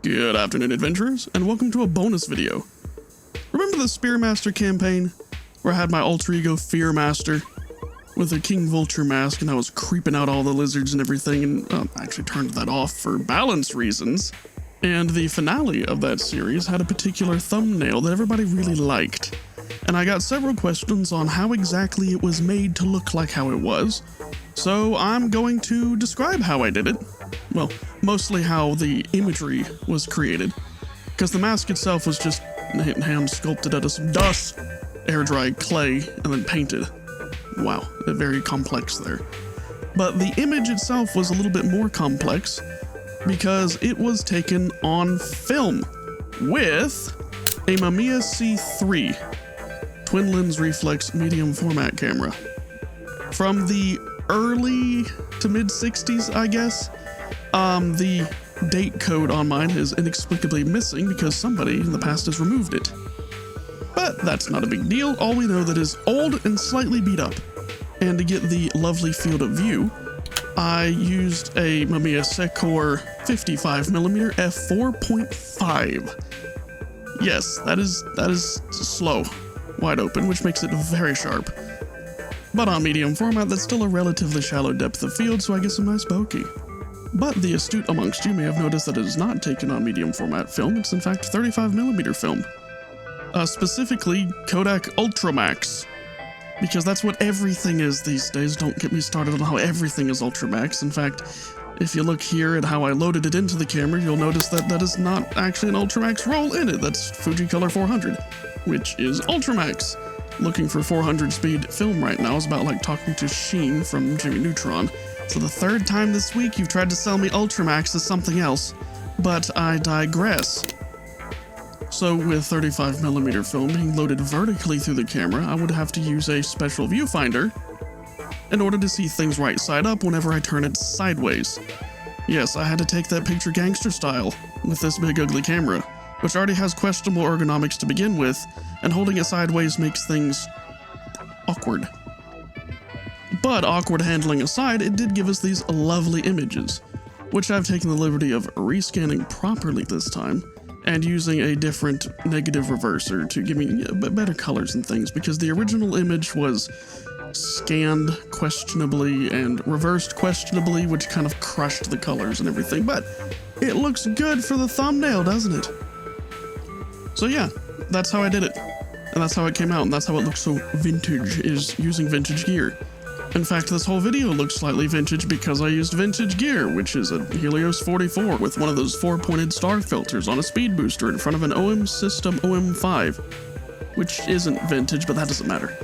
Good afternoon, adventurers, and welcome to a bonus video. Remember the Spearmaster campaign, where I had my alter ego Fearmaster with a King Vulture mask and I was creeping out all the lizards and everything, and I actually turned that off for balance reasons. And the finale of that series had a particular thumbnail that everybody really liked. And I got several questions on how exactly it was made to look like how it was. So I'm going to describe how I did it. Well, mostly how the imagery was created. Because the mask itself was just hand sculpted out of some dust, air dried clay, and then painted. Wow, very complex there. But the image itself was a little bit more complex because it was taken on film with a Mamiya C3 twin lens reflex medium format camera from the early to mid 60s, I guess. The date code on mine is inexplicably missing because somebody in the past has removed it. But that's not a big deal. All we know that is old and slightly beat up. And to get the lovely field of view, I used a Mamiya Secor 55mm f4.5. Yes, that is slow, wide open, which makes it very sharp. But on medium format, that's still a relatively shallow depth of field, so I get some nice bokeh. But the astute amongst you may have noticed that it is not taken on medium format film, it's in fact 35mm film. Specifically, Kodak Ultramax. Because that's what everything is these days. Don't get me started on how everything is Ultramax. In fact, if you look here at how I loaded it into the camera, you'll notice that that is not actually an Ultramax roll in it. That's Fujicolor 400, which is Ultramax. Looking for 400 speed film right now is about like talking to Sheen from Jimmy Neutron. So the third time this week you've tried to sell me Ultramax as something else, but I digress. So with 35mm film being loaded vertically through the camera, I would have to use a special viewfinder in order to see things right side up whenever I turn it sideways. Yes, I had to take that picture gangster style with this big ugly camera, which already has questionable ergonomics to begin with, and holding it sideways makes things awkward. But awkward handling aside, it did give us these lovely images, which I've taken the liberty of rescanning properly this time, and using a different negative reverser to give me better colors and things, because the original image was scanned questionably and reversed questionably, which kind of crushed the colors and everything, but it looks good for the thumbnail, doesn't it? So yeah, that's how I did it, and that's how it came out, and that's how it looks so vintage, is using vintage gear. In fact, this whole video looks slightly vintage because I used vintage gear, which is a Helios 44 with one of those four-pointed star filters on a speed booster in front of an OM System OM5, which isn't vintage, but that doesn't matter.